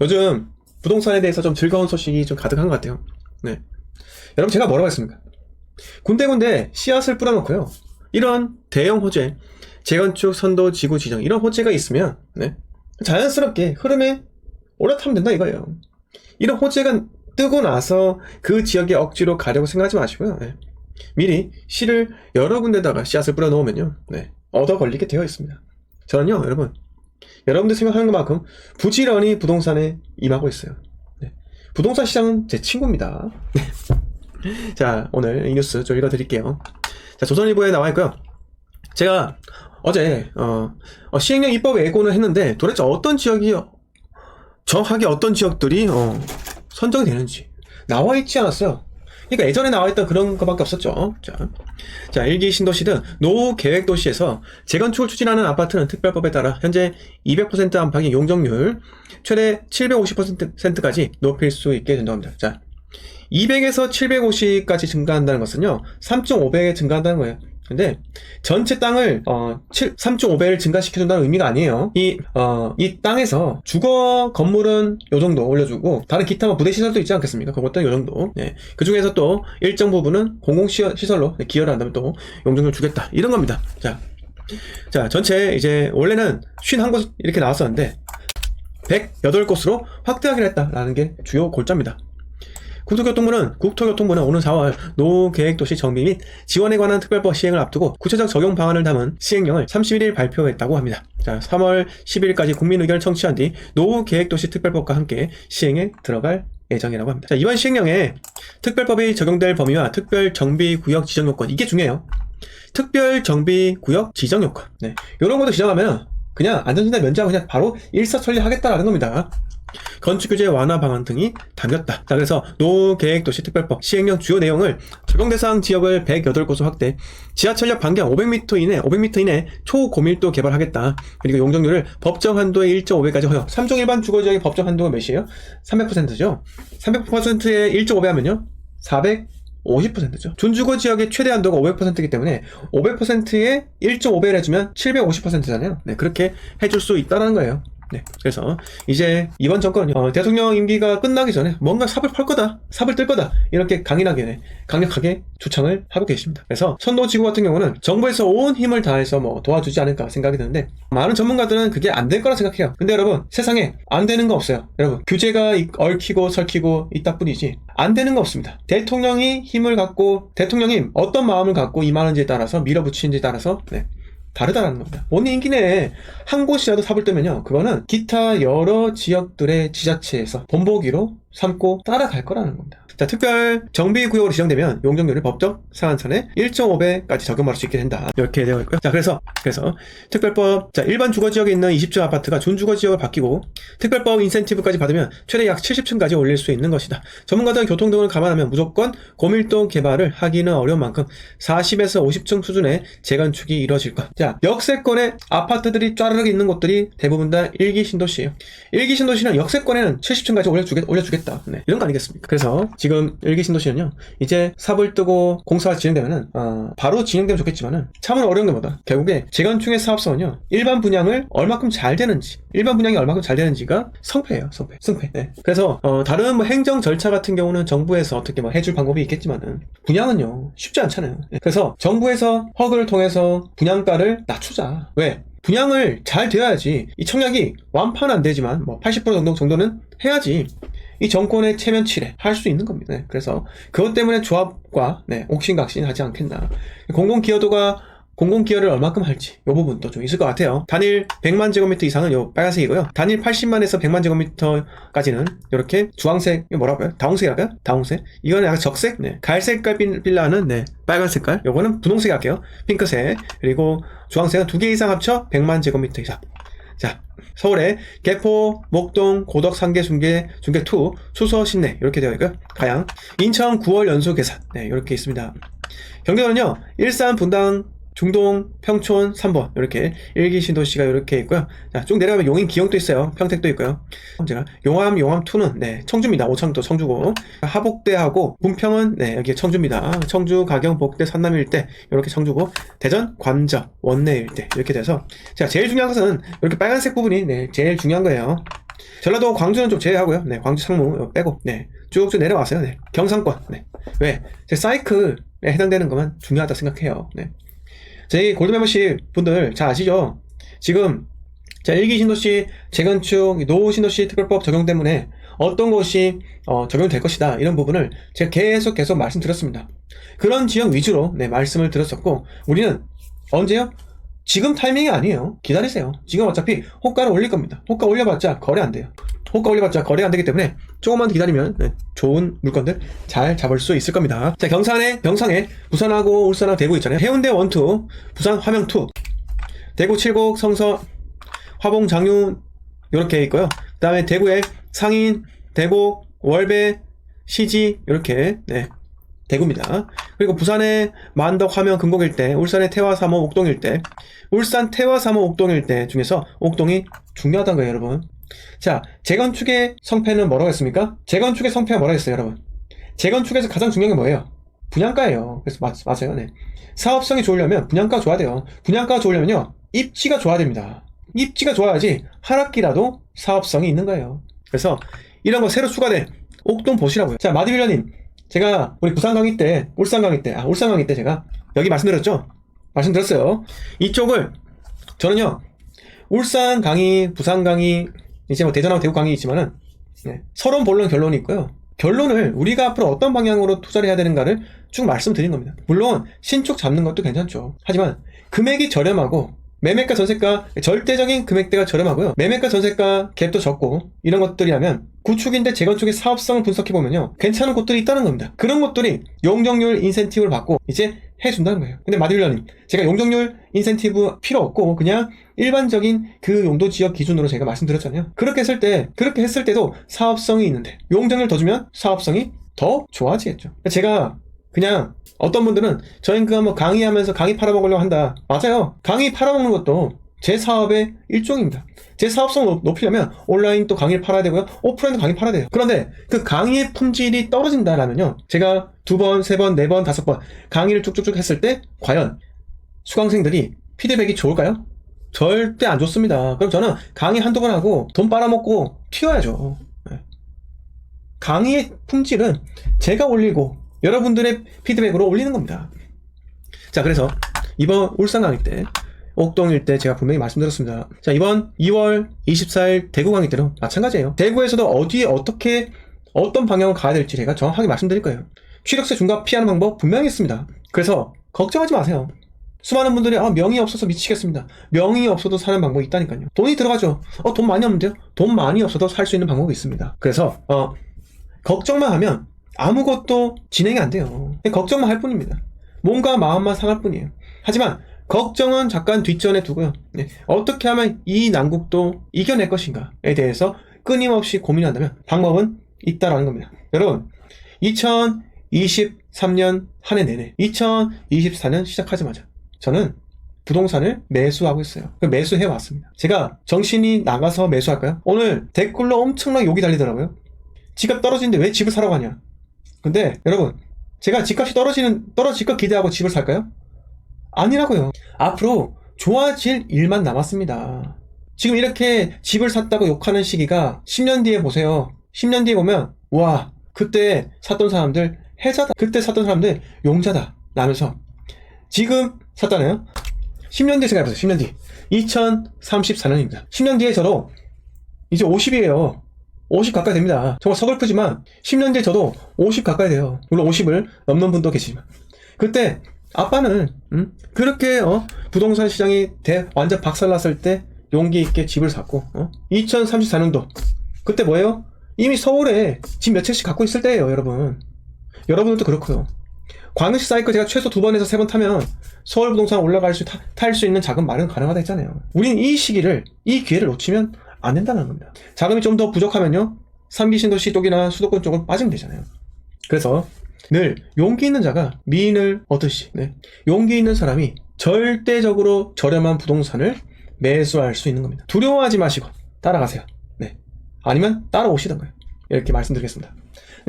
요즘 부동산에 대해서 좀 즐거운 소식이 좀 가득한 것 같아요. 네. 여러분, 제가 뭐라고 했습니까? 군데군데 씨앗을 뿌려놓고요. 이런 대형 호재, 재건축, 선도, 지구 지정, 이런 호재가 있으면, 네, 자연스럽게 흐름에 올라타면 된다 이거예요. 이런 호재가 뜨고 나서 그 지역에 억지로 가려고 생각하지 마시고요. 네. 미리 씨를 여러 군데다가 씨앗을 뿌려 놓으면요, 네, 얻어 걸리게 되어 있습니다. 저는요, 여러분들 생각하는 것만큼 부지런히 부동산에 임하고 있어요. 네. 부동산 시장은 제 친구입니다. 자, 오늘 이 뉴스 좀 읽어드릴게요. 자, 조선일보에 나와 있고요. 제가 어제 시행령 입법 예고는 했는데 도대체 어떤 지역이 정확하게 어떤 지역들이 선정이 되는지 나와 있지 않았어요. 그러니까 예전에 나와있던 그런 것밖에 없었죠. 자, 일기 신도시등 노후 계획 도시에서 재건축을 추진하는 아파트는 특별법에 따라 현재 200% 안팎의 용적률 최대 750%까지 높일 수 있게 된다고 합니다. 자, 200에서 750까지 증가한다는 것은요, 3.5배 증가한다는 거예요. 근데 전체 땅을 3.5배를 증가시켜준다는 의미가 아니에요. 이 땅에서 주거 건물은 요 정도 올려주고 다른 기타 뭐 부대 시설도 있지 않겠습니까? 그것도 요 정도. 네. 그 중에서 또 일정 부분은 공공시설로 기여를 한다면 또 용적률 주겠다 이런 겁니다. 자, 전체 이제 원래는 51곳 이렇게 나왔었는데 108곳으로 확대하기로 했다라는 게 주요 골자입니다. 국토교통부는 오는 4월 노후계획도시 정비 및 지원에 관한 특별법 시행을 앞두고 구체적 적용 방안을 담은 시행령을 31일 발표했다고 합니다. 자, 3월 10일까지 국민 의견을 청취한 뒤 노후계획도시 특별법과 함께 시행에 들어갈 예정이라고 합니다. 자, 이번 시행령에 특별법이 적용될 범위와 특별정비구역 지정요건, 이게 중요해요. 특별정비구역 지정요건. 네. 요런 것도 지정하면 그냥 안전진단 면제하고 그냥 바로 일사천리 하겠다라는 겁니다. 건축규제 완화 방안 등이 담겼다. 자, 그래서 노후계획도시 특별법 시행령 주요 내용을 적용 대상 지역을 108곳으로 확대, 지하철역 반경 500m 이내 초고밀도 개발하겠다. 그리고 용적률을 법정 한도의 1.5배까지 허용. 3종 일반 주거지역의 법정 한도가 몇이에요? 300%죠. 300%의 1.5배 하면요 450%죠. 준주거 지역의 최대 한도가 500%이기 때문에 500%의 1.5배를 해주면 750%잖아요. 네, 그렇게 해줄 수 있다는 거예요. 네, 그래서 이제 이번 정권은요, 대통령 임기가 끝나기 전에 뭔가 삽을 펄 거다, 삽을 뜰 거다, 이렇게 강력하게 주창을 하고 계십니다. 그래서 선도지구 같은 경우는 정부에서 온 힘을 다해서 뭐 도와주지 않을까 생각이 드는데, 많은 전문가들은 그게 안 될 거라 생각해요. 근데 여러분, 세상에 안 되는 거 없어요. 여러분, 규제가 얽히고 설키고 있다 뿐이지 안 되는 거 없습니다. 대통령이 힘을 갖고, 대통령이 어떤 마음을 갖고 임하는지에 따라서, 밀어붙이는지에 따라서 다르다라는 겁니다. 본인 임기 내에 한 곳이라도 삽을 뜨면요, 그거는 기타 여러 지역들의 지자체에서 본보기로 삼고 따라갈 거라는 겁니다. 자, 특별 정비구역으로 지정되면 용적률을 법적 상한선에 1.5배까지 적용받을 수 있게 된다. 이렇게 되어 있고요. 자, 그래서 특별법, 자, 일반 주거지역에 있는 20층 아파트가 준주거지역을 바뀌고 특별법 인센티브까지 받으면 최대 약 70층까지 올릴 수 있는 것이다. 전문가들은 교통 등을 감안하면 무조건 고밀도 개발을 하기는 어려운 만큼 40에서 50층 수준의 재건축이 이루어질 것. 자, 역세권에 아파트들이 쫘르륵 있는 곳들이 대부분 다 일기 신도시예요. 일기 신도시는 역세권에는 70층까지 올려주겠다. 네, 이런 거 아니겠습니까? 그래서 지금 일기 신도시는요, 이제 삽을 뜨고 공사가 진행되면은 바로 진행되면 좋겠지만은 참으로 어려운 게 뭐다. 결국에 재건축의 사업성은요, 일반 분양이 얼마큼 잘 되는지가 승패예요. 네. 그래서 다른 뭐 행정 절차 같은 경우는 정부에서 어떻게 뭐 해줄 방법이 있겠지만은 분양은요 쉽지 않잖아요. 네. 그래서 정부에서 허그를 통해서 분양가를 낮추자. 왜? 분양을 잘 되어야지. 이 청약이 완파는 안 되지만 뭐 80% 정도는 해야지 이 정권의 체면치레 할 수 있는 겁니다. 네. 그래서 그것 때문에 조합과 옥신각신 하지 않겠나. 공공기여를 얼마큼 할지 이 부분도 좀 있을 것 같아요. 단일 100만 제곱미터 이상은 요 빨간색이고요. 단일 80만에서 100만 제곱미터까지는 이렇게 주황색, 뭐라고요? 다홍색이랄까요? 다홍색. 이거는 약간 적색? 네. 갈색깔 빌라는 빨간 색깔. 요거는 분홍색 할게요. 핑크색. 그리고 주황색은 2개 이상 합쳐 100만 제곱미터 이상. 자, 서울에 개포, 목동, 고덕, 상계, 중계2, 수서, 신내 이렇게 되어 있고요. 가양, 인천 9월 연수 계산 이렇게 있습니다. 경기도는요, 일산, 분당, 중동, 평촌, 3번 이렇게 일기 신도시가 이렇게 있고요. 자, 쭉 내려가면 용인, 기영도 있어요. 평택도 있고요. 제가 용암2는 청주입니다. 오창도 청주고, 하복대하고 분평은 여기 청주입니다. 청주, 가경, 복대, 산남 일대 이렇게 청주고, 대전, 관저, 원내 일대 이렇게 돼서, 자, 제일 중요한 것은 이렇게 빨간색 부분이 제일 중요한 거예요. 전라도 광주는 좀 제외하고요. 네, 광주 상무 빼고 네, 쭉쭉 내려와서요. 네, 경상권. 네, 왜? 제 사이클에 해당되는 것만 중요하다 생각해요. 네, 저희 골드 멤버십 분들 잘 아시죠? 지금 자, 1기 신도시 재건축 노후 신도시 특별법 적용 때문에 어떤 것이 적용될 것이다 이런 부분을 제가 계속 말씀드렸습니다. 그런 지역 위주로 네, 말씀을 드렸었고 우리는 언제요? 지금 타이밍이 아니에요. 기다리세요. 지금 어차피 호가를 올릴 겁니다. 호가 올려봤자 거래 안 돼요. 호가 올려봤자 거래 안 되기 때문에 조금만 더 기다리면 네, 좋은 물건들 잘 잡을 수 있을 겁니다. 자, 경상에 부산하고 울산하고 대구 있잖아요. 해운대 1, 2, 부산 화명 2, 대구 칠곡, 성서, 화봉, 장유 이렇게 있고요. 그 다음에 대구에 상인, 대곡, 월배, 시지 이렇게 네, 대구입니다. 그리고 부산에 만덕, 화명, 금곡 일대, 울산의 태화, 3호, 옥동 일대, 울산 태화, 3호, 옥동 일대 중에서 옥동이 중요하다는 거예요, 여러분. 자, 재건축의 성패는 뭐라고 했습니까? 재건축의 성패가 뭐라고 했어요, 여러분? 재건축에서 가장 중요한 게 뭐예요? 분양가예요. 그래서 맞아요, 네. 사업성이 좋으려면 분양가 좋아야 돼요. 분양가가 좋으려면요, 입지가 좋아야 됩니다. 입지가 좋아야지 하락기라도 사업성이 있는 거예요. 그래서 이런 거 새로 추가된 옥동 보시라고요. 자, 마디빌러님, 제가 우리 부산 강의 때, 울산 강의 때 제가 여기 말씀드렸어요. 이쪽을 저는요, 울산 강의, 부산 강의, 이제 뭐 대전하고 대구 강의 있지만은 네, 서론, 본론, 결론이 있고요. 결론을 우리가 앞으로 어떤 방향으로 투자를 해야 되는가를 쭉 말씀드린 겁니다. 물론 신축 잡는 것도 괜찮죠. 하지만 금액이 저렴하고 매매가 전세가 절대적인 금액대가 저렴하고요. 매매가 전세가 갭도 적고 이런 것들이라면 구축인데 재건축의 사업성을 분석해보면요, 괜찮은 곳들이 있다는 겁니다. 그런 곳들이 용적률 인센티브를 받고 이제 해준다는 거예요. 근데 마디빌러님, 제가 용적률 인센티브 필요 없고 그냥 일반적인 그 용도 지역 기준으로 제가 말씀드렸잖아요. 그렇게 했을 때도 사업성이 있는데 용적률 더 주면 사업성이 더 좋아지겠죠. 제가 그냥 어떤 분들은 저희 뭐 강의하면서 강의 팔아먹으려고 한다. 맞아요. 강의 팔아먹는 것도 제 사업의 일종입니다. 제 사업성을 높이려면 온라인 또 강의를 팔아야 되고요. 오프라인도 강의 팔아야 돼요. 그런데 그 강의의 품질이 떨어진다라면요, 제가 2번, 3번, 4번, 5번 강의를 쭉쭉쭉 했을 때 과연 수강생들이 피드백이 좋을까요? 절대 안 좋습니다. 그럼 저는 강의 한두 번 하고 돈 빨아먹고 튀어야죠. 강의의 품질은 제가 올리고 여러분들의 피드백으로 올리는 겁니다. 자, 그래서 이번 울산 강의 때 옥동일 때 제가 분명히 말씀드렸습니다. 자, 이번 2월 24일 대구 강의 때도 마찬가지예요. 대구에서도 어디에 어떻게 어떤 방향으로 가야 될지 제가 정확하게 말씀드릴 거예요. 취득세 중과 피하는 방법 분명히 있습니다. 그래서 걱정하지 마세요. 수많은 분들이 명이 없어서 미치겠습니다. 명이 없어도 사는 방법이 있다니까요. 돈이 들어가죠. 돈 많이 없는데요? 돈 많이 없어도 살 수 있는 방법이 있습니다. 그래서 걱정만 하면 아무것도 진행이 안 돼요. 걱정만 할 뿐입니다. 몸과 마음만 상할 뿐이에요. 하지만 걱정은 잠깐 뒷전에 두고요. 네, 어떻게 하면 이 난국도 이겨낼 것인가에 대해서 끊임없이 고민한다면 방법은 있다라는 겁니다. 여러분, 2023년 한 해 내내 2024년 시작하자마자 저는 부동산을 매수하고 있어요. 매수해 왔습니다. 제가 정신이 나가서 매수할까요? 오늘 댓글로 엄청나게 욕이 달리더라고요. 집값 떨어지는데 왜 집을 사라고 하냐. 근데 여러분, 제가 집값이 떨어질 것 기대하고 집을 살까요? 아니라고요. 앞으로 좋아질 일만 남았습니다. 지금 이렇게 집을 샀다고 욕하는 시기가 10년 뒤에 보세요. 10년 뒤에 보면 와, 그때 샀던 사람들 해자다, 그때 샀던 사람들 용자다 라면서 지금 샀잖아요. 10년 뒤에 생각해보세요. 10년 뒤 2034년입니다 10년 뒤에 저도 이제 50이에요 50 가까이 됩니다. 정말 서글프지만 10년 뒤에 저도 50 가까이 돼요. 물론 50을 넘는 분도 계시지만 그때 아빠는 그렇게 부동산 시장이 완전 박살났을 때 용기 있게 집을 샀고 2034년도 그때 뭐예요? 이미 서울에 집 몇 채씩 갖고 있을 때예요. 여러분들도 그렇고요. 광역시 사이클 제가 최소 2번에서 3번 타면 서울 부동산 탈 수 있는 자금 마련 가능하다 했잖아요. 우린 이 기회를 놓치면 안 된다는 겁니다. 자금이 좀 더 부족하면요, 3기 신도시 쪽이나 수도권 쪽으로 빠지면 되잖아요. 그래서 늘 용기 있는 자가 미인을 얻듯이 용기 있는 사람이 절대적으로 저렴한 부동산을 매수할 수 있는 겁니다. 두려워하지 마시고 따라가세요. 아니면 따라오시던가요. 이렇게 말씀드리겠습니다.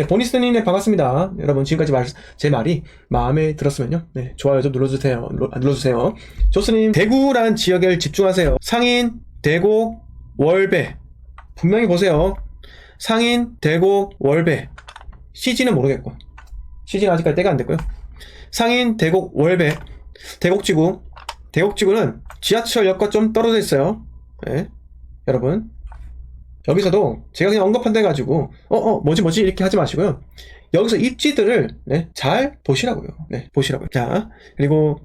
보니스님 반갑습니다. 여러분, 지금까지 제 말이 마음에 들었으면요, 좋아요 좀 눌러주세요. 조스님, 대구란 지역에 집중하세요. 상인, 대곡, 월배, 분명히 보세요. 상인, 대곡, 월배. CG는 모르겠고. CG는 아직까지 때가 안 됐고요. 상인, 대곡, 월배. 대곡지구. 대곡지구는 지하철역과 좀 떨어져 있어요. 네. 여러분. 여기서도 제가 그냥 언급한다 해가지고, 뭐지, 이렇게 하지 마시고요. 여기서 입지들을, 네, 잘 보시라고요. 네, 보시라고요. 자, 그리고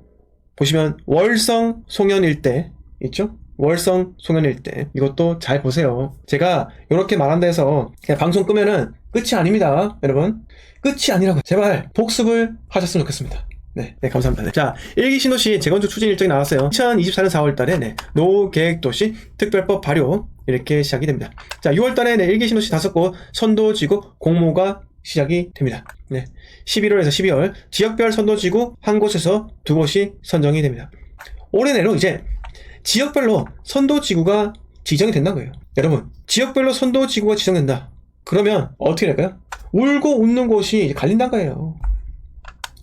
보시면, 월성, 송현 일대, 있죠? 월성, 송현 일대. 이것도 잘 보세요. 제가 이렇게 말한다 해서 그냥 방송 끄면은 끝이 아닙니다. 여러분. 끝이 아니라고. 제발 복습을 하셨으면 좋겠습니다. 네, 감사합니다. 네. 자, 1기 신도시 재건축 추진 일정이 나왔어요. 2024년 4월달에 네, 노후계획도시 특별법 발효 이렇게 시작이 됩니다. 자, 6월달에 네, 1기 신도시 5곳 선도지구 공모가 시작이 됩니다. 네, 11월에서 12월 지역별 선도지구 한 곳에서 2곳이 선정이 됩니다. 올해 내로 이제 지역별로 선도지구가 지정이 된다는 거예요. 여러분, 지역별로 선도지구가 지정된다. 그러면 어떻게 될까요? 울고 웃는 곳이 갈린다는 거예요.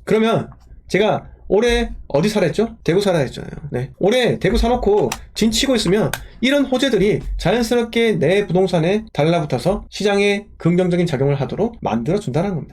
그러면 제가 올해 어디 사라 했죠? 대구 사라 했잖아요. 네. 올해 대구 사놓고 진치고 있으면 이런 호재들이 자연스럽게 내 부동산에 달라붙어서 시장에 긍정적인 작용을 하도록 만들어준다는 겁니다.